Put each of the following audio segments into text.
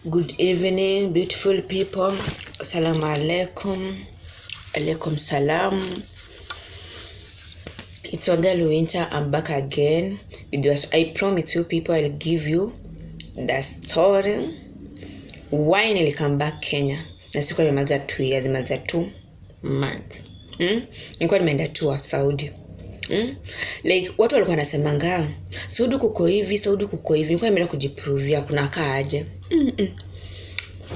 Good evening, beautiful people. Assalamu alaikum. Alaikum salam. It's your girl Winter. I'm back again with yours. I promise you people I'll give you the story why nilikam back Kenya. Na sikuwa nimaliza 2 years, nimaliza 2 months. Nilikuwa nimeenda tour Saudi. Like watu walikuwa wanasemanga Saudi kuko hivi, Saudi kuko hivi. Nilikuwa nimeenda kujiprovia kuna kaa aje.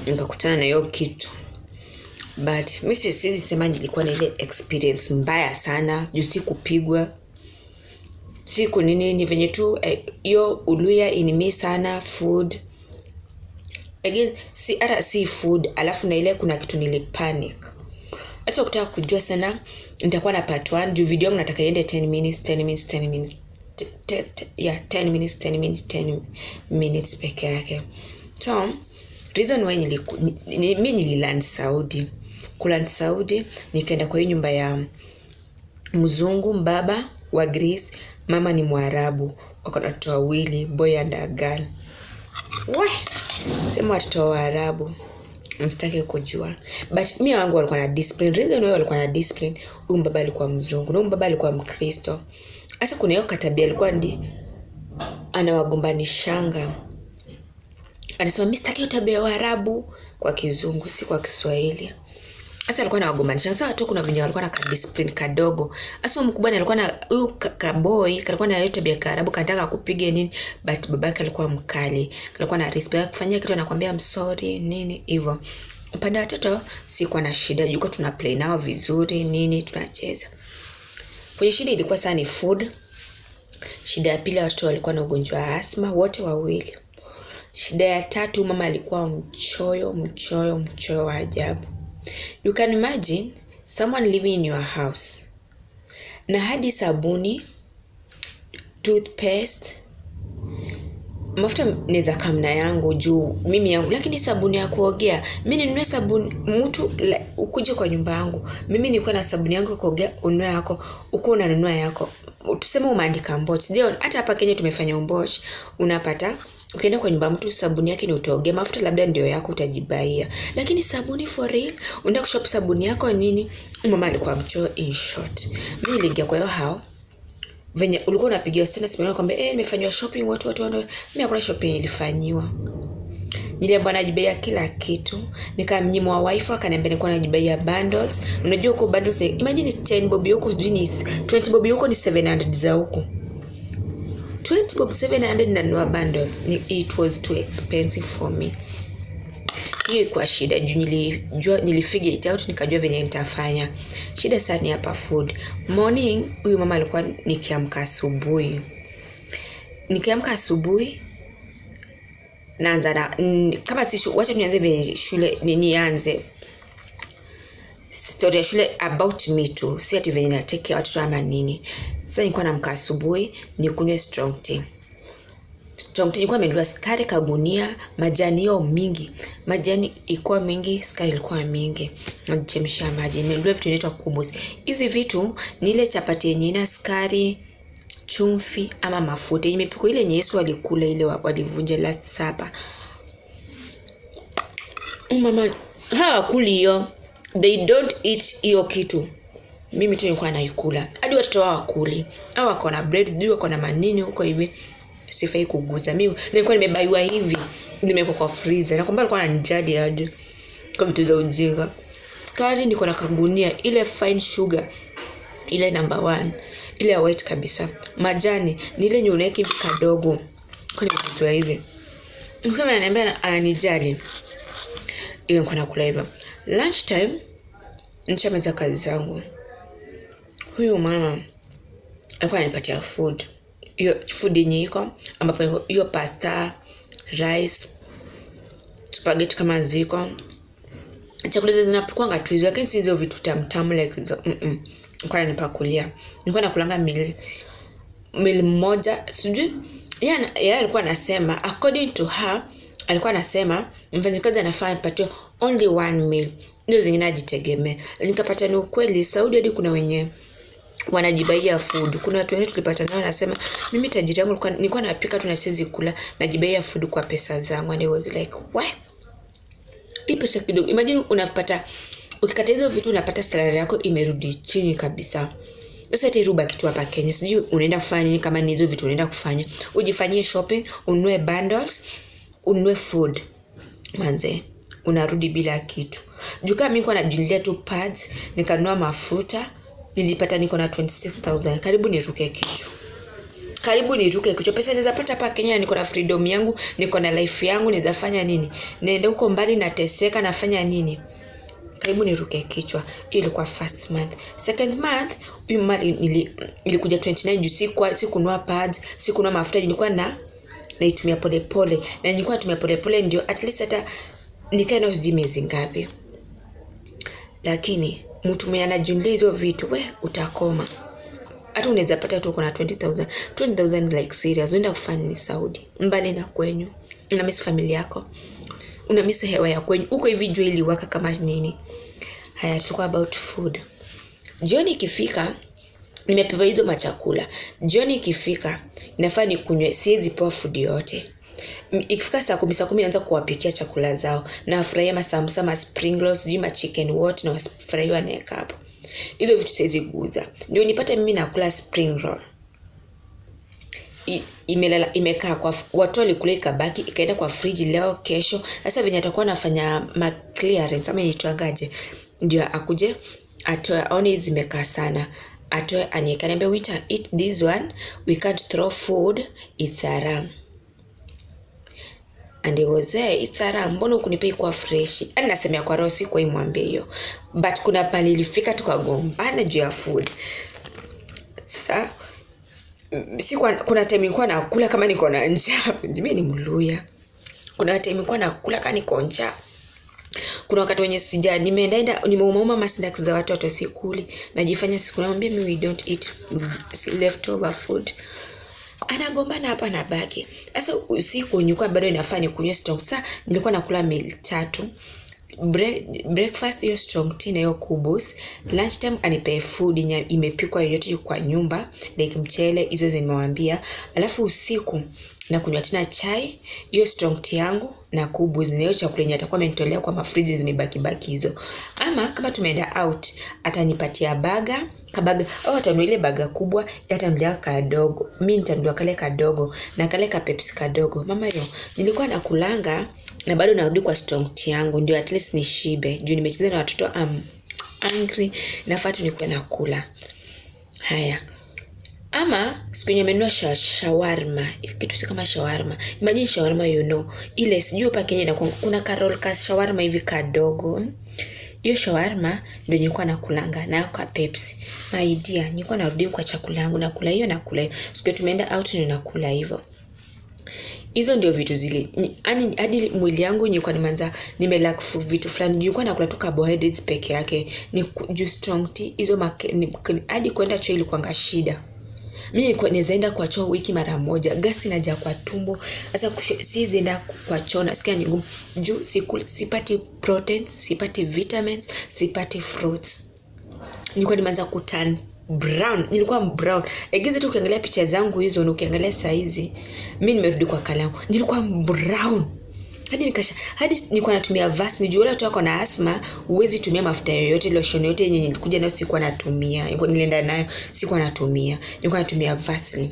Nikakutana na hiyo kitu. But mimi siwezi sema nilikuwa na ile experience mbaya sana. Juu si kupigwa. Siku ni venye tu hiyo uluya inimi sana food. Again si food alafu na ile kuna kitu nilipanic. Hata kutaka kujua sana nitakuwa na part 1 juu video yangu nataka iende 10 minutes peke yake. So reason why mimi nililand Saudi. Kuland Saudi nikaenda kwa nyumba ya mzungu mbaba wa Greece, mama ni Mwarabu, wako na watoto wawili, boy and a girl. Sema watoto wa Arabu msitake kujua. But mimi wangu walikuwa na discipline. Reason why walikuwa na discipline, huyu mbaba alikuwa mzungu na huyu mbaba alikuwa Mkristo. Hata kuna hiyo katabia alikuwa anawagombanishanga. Anasema mimi sitaki tabia wa Arabu kwa Kizungu si kwa Kiswahili. Sasa alikuwa anawagombanisha. Sasa watu kuna venye walikuwa na discipline kadogo. Sasa mkubwa alikuwa na huyu kaboy alikuwa na yote tabia ya Arabu kanataka kupige nini, but babake alikuwa mkali. Alikuwa na respect kufanyia kitu anakuambia I'm sorry nini hivyo. Upande wa watoto sikuwa na shida, yuko tuna play nao vizuri nini tunacheza. Kwenye shida ilikuwa sana ni food. Shida ya pili watoto walikuwa na ugonjwa wa asthma wote wawili. Shida ya tatu mama alikuwa mchoyo wa ajabu. You can imagine someone living in your house na hadi sabuni, toothpaste, mafuta neza kamna yangu juu mimi yangu, lakini sabuni ya kuogea mimi ninunue sabuni mtu ukuje kwa nyumba yangu mimi niko na sabuni yangu kuogea ununue yako uko unanunua yako. Tuseme umeandika Mboch, ndio hata hapa Kenya tumefanya Mboch, unapata ukienda kwa nyumba mtu sabuni yake ni utaogea, mafuta labda ndio yako utajibaia, lakini sabuni for real unaenda kushop sabuni yako nini. Mama alikuwa mchoyo in short. Mimi niliingia kwa hiyo hao venye ulikuwa unapigia sana simu kwamba nimefanywa shopping watu mimi hakuna shopping ilifanywa. Niliambiwa najibaia kila kitu, nikamnyimwa wifi akaniambia nilikuwa najibaia bundles. Unajua uko bundles imagine 10 bob huko sijui ni 20 bob huko ni 700 za huko. 20 bob 700 na nunua bundles. It was too expensive for me. Hiyo kwa shida juu nilifigure it out nikajua venye nitafanya. Shida sana ni hapa food. Morning huyu mama alikuwa nikiamka asubuhi. Naanza na kama si wacha nianze venye shule nianze. Story ya shule about me too. Si ati venye na take care watoto ama nini. Sasa nilikuwa naamka asubuhi nikunywe strong tea. Nilikuwa nimenunua sukari kagunia, majani yo mingi. Majani ilikuwa mingi, sukari ilikuwa mingi. Najichemsha maji. Nimenunua vitu inaitwa kubus. Hizi vitu ni ile chapati yenye ina sukari, chumvi ama mafuta. Imepikwa ile yenye Yesu alikula ile walivunja last supper. Mama hawakuli hiyo. They don't eat hiyo kitu. Mimi tu nilikuwa naikula. Hadi watoto wao wakuli. Hao wako na bread, ndio wako na manini huko hivi. Sifai kuguza. Mimi nilikuwa nimebaiwa hivi. Nimeweka kwa freezer. Na kwamba alikuwa ananijadi aje. Kwa vitu za ujinga. Sukari niko na kagunia ile fine sugar. Ile number 1. Ile white kabisa. Majani ni ile nyoneki hivi kadogo. Kwa nimetoa hivi. Nikisema ananiambia ananijali. Hiyo nilikuwa nakula hivyo. Lunch time nishamaliza kazi zangu. Huyu mama alikuwa ananipatia food. Hiyo food yenye iko ambapo hiyo pasta, rice, spaghetti kama ziko. Chakula zinapikwa tu hizo, lakini si hizo vitu tamu like hizo. Nilikuwa nanipakulia. Nilikuwa nakulanga meal moja. Sijui yeye alikuwa anasema according to her alikuwa anasema mfanyikazi anafaa apate only 1 meal. Ndio zingine ajitegemea. Nikapata ni ukweli Saudi hadi kuna wenye wanajibaia food. Kuna watu wengine tukipata nao wanasema mimi tajiri yangu nilikuwa napika tu na siwezi kula, najibaia food kwa pesa zangu. And I was like, why? Hii pesa kidogo. Imagine unapata ukikata hizo vitu unapata salary yako imerudi chini kabisa. Sasa tiruba kitu hapa Kenya. Sijui unaenda kufanya nini kama ni hizo vitu unaenda kufanya. Ujifanyie shopping, ununue bundles, ununue food. Manze, unarudi bila kitu. Juu kama mimi niko najinunulia tu pads, nikanunua mafuta, nilipata niko na 26,000. Karibu niruke kitu. Pesa naweza pata hapa Kenya, niko na freedom yangu, niko na life yangu, naweza fanya nini? Naenda huko mbali nateseka, nafanya nini? Karibu niruke kichwa. Hiyo ilikuwa first month. Second month, ilikuja 29 juu sikununua pads, sikununua mafuta, nilikuwa naitumia pole. Na nilikuwa natumia pole ndio at least hata nikae na sijui miezi ngapi. Lakini mtu mwenye anajinunulia hizo vitu, utakoma. Hata unaweza pata tu kuna 20,000 like serious. Unaenda kufanya ni Saudi, mbali na kwenyu. Una miss familia yako. Una miss hewa ya kwenyu. Uko hivi jua iliwaka kama nini. Haya, tulikuwa about food. Jioni ikifika, nimepewa hizo machakula. Jioni ikifika, inafaa nikunywe, siwezi poa food yote. Ikifika saa 10 naanza kuwapikia chakula zao. Na wafurahia masambusa, ma spring rolls, sijui chicken what, na wafurahia naeka hapo. Hizo vitu siwezi guza. Ndio nipate mimi nakula spring roll. Imekaa kwa watu walikula ikabaki, ikaenda kwa fridge leo kesho. Sasa venye atakuwa anafanya ma clearance ama inaitwagaje, ndio akuje atoe aone hizi zimekaa sana, atoe anieke, niambia Winter, eat this one, we can't throw food, it's haram. And he was there, it's haram, mbona ukunipei kwa fresh? Ani nasemea kwa roho, si kwa imwambie hiyo, but kuna pali ilifika tukagombana juu ya food. Sasa kuna time nilikuwa nakula kama niko na njaa. Mimi ni Mluya. Kuna time nilikuwa nakula kama niko njaa. Kuna wakati wenye nimeuma masnacks za watoto sikuli. Najifanya siku naambia mimi we don't eat leftover food. Anagombana hapa na baki. Sasa usiku nilikuwa bado inafanya kunywa strong. Sasa nilikuwa nakula meal 3. Breakfast hiyo strong tea na hiyo kubus. Lunchtime anipe food imepikwa yoyote kwa nyumba, like mchele hizo nimewambia. Alafu usiku na kunywa tena chai, hiyo strong tea yangu na kubus, na hiyo chakula yenye atakuwa amenitolea kwa mafriji zimebaki hizo. Ama kama tumeenda out, atanipatia baga, kabaga au atanunua ile baga kubwa, atanunulia kadogo. Mimi nitanunulia kale kadogo na kale ka Pepsi kadogo. Mama yo, nilikuwa nakulanga na bado narudi kwa strong tea yangu ndio at least nishibe. Juu nimecheza na watoto angry, nafaa tu nikuwe nakula. Haya. Ama siku yenye amenunua shawarma, kitu si kama shawarma. Imagine shawarma ile sijui hapa Kenya na kuna karol ka shawarma hivi kadogo. Hiyo shawarma ndio nilikuwa nakulanga na kwa Pepsi. My dear, nilikuwa narudi kwa chakula yangu nakula hiyo. Siku tumeenda out nakula hivyo. Hizo ndio vitu zile. Yaani hadi mwili yangu nilikuwa nimelack vitu fulani. Nilikuwa nakula tu carbohydrates peke yake. Ni juu strong tea hizo hadi kwenda choo ilikuwa shida. Mimi nilikuwa naenda kwa choo wiki mara moja. Gasi inaja kwa tumbo. Sasa siwezi enda kwa choo nasikia ni ngumu. Juu sipati proteins, sipati vitamins, sipati fruits. Nilikuwa nimeanza kuturn brown. Nilikuwa brown. Egize tu ukiangalia picha zangu hizo na ukiangalia saizi, mimi nimerudi kwa kalangu. Nilikuwa brown. Hadi nilikuwa natumia Vaseline. Juu wale wako na asthma, huwezi tumia mafuta yoyote, lotion yoyote yenye nilikuja nayo sikuwa natumia. Nilienda nayo sikuwa natumia. Nilikuwa natumia Vaseline.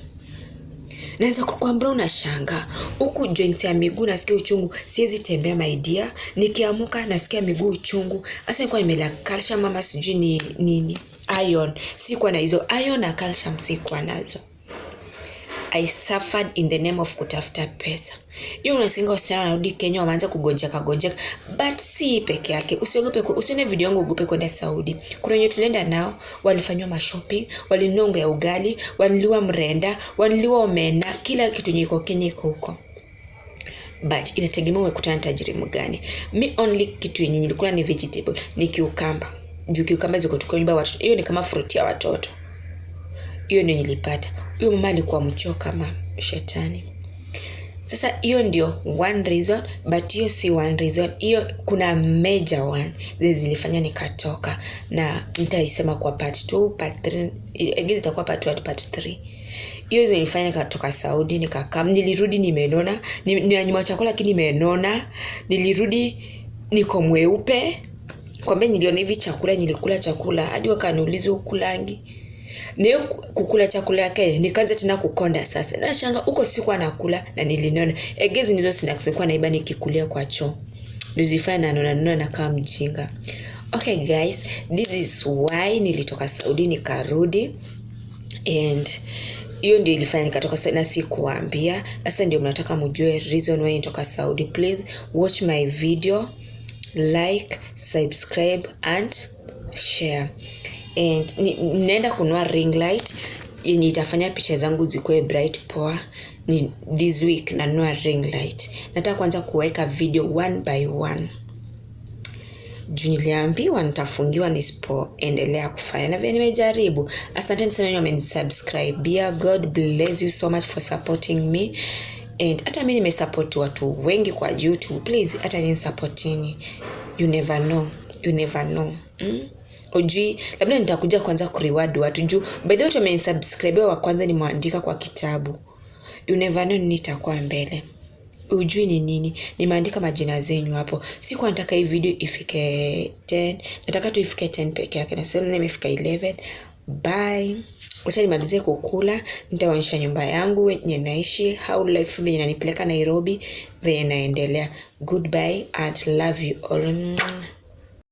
Naanza kuwa brown na shanga. Huku joint ya miguu nasikia uchungu, siwezi tembea my dear. Nikiamuka nasikia miguu uchungu. Sasa nilikuwa nimelala calcium mama sijui ni nini. Iron. Sikuwa na hizo iron na calcium sikuwa nazo. I suffered in the name of kutafuta pesa. Hiyo unasinga wasichana wanarudi Kenya wameanza kugonjeka. But si peke yake. Usione video yangu ugope kwenda Saudi. Kuna wenye tulienda nao walifanywa mashopping, walinunua unga ya ugali, waliliwa mrenda, waliliwa omena, kila kitu yenye iko Kenya iko huko. But inategemea umekutana na tajiri mgani. Me only kitu yenye nilikuwa ni vegetable, ni cucumber. Juu cucumber ziko tuko nyumba watoto. Hiyo ni kama fruit ya watoto. Hiyo ndio nilipata. Huyo mama alikuwa mchoka kama shetani. Sasa hiyo ndio one reason, but hiyo si one reason. Hiyo kuna major one zilifanya nikatoka, na nitaisema kwa part 2, part 3, egize itakuwa part 1, part 3. Hiyo zilifanya nikatoka Saudi, nikakaa, nilirudi nimenona, ni nyuma chakula lakini nimenona, nilirudi niko mweupe. Kwamba niliona hivi chakula, nilikula chakula hadi wakaniuliza ukulangi. Ni kukula chakula yake nikaanza tena kukonda sasa. Na shanga huko sikuwa nakula na nilinona. Egezi nizo snacks nilikuwa naiba nikikulia kwa choo. Nilizifanya na kama mjinga. Okay guys, this is why nilitoka Saudi nikarudi, and hiyo ndio ilifanya nikatoka na sikuambia. Sasa ndio mnataka mjue reason why nitoka Saudi. Please watch my video, like, subscribe and share. And ninaenda kununua ring light yenye itafanya picha zangu zikuwe bright poa. Ni this week nanunua ring light. Nataka kwanza kuweka video one by one. Niliambiwa nitafungiwa nisipoendelea kufanya, na vile nimejaribu. Asante sana wenye wamenisubscribe. God bless you so much for supporting me. And hata mimi nimesupport watu wengi kwa YouTube. Please hata ni supportini. You never know. Ujui labda nitakuja kwanza kureward watu juu by the way wamenisubscribe wa kwanza nimeandika kwa kitabu. You never know nitakuwa mbele. Ujui ni nini? Nimeandika majina zenyu hapo. Sikuwa nataka hii video ifike 10. Nataka tu ifike 10 peke yake. Na sasa nimefika 11. Bye. Wacha nimalizie kukula. Nitaonyesha nyumba yangu yenye naishi, how life venye inanipeleka Nairobi venye inaendelea. Goodbye and love you all.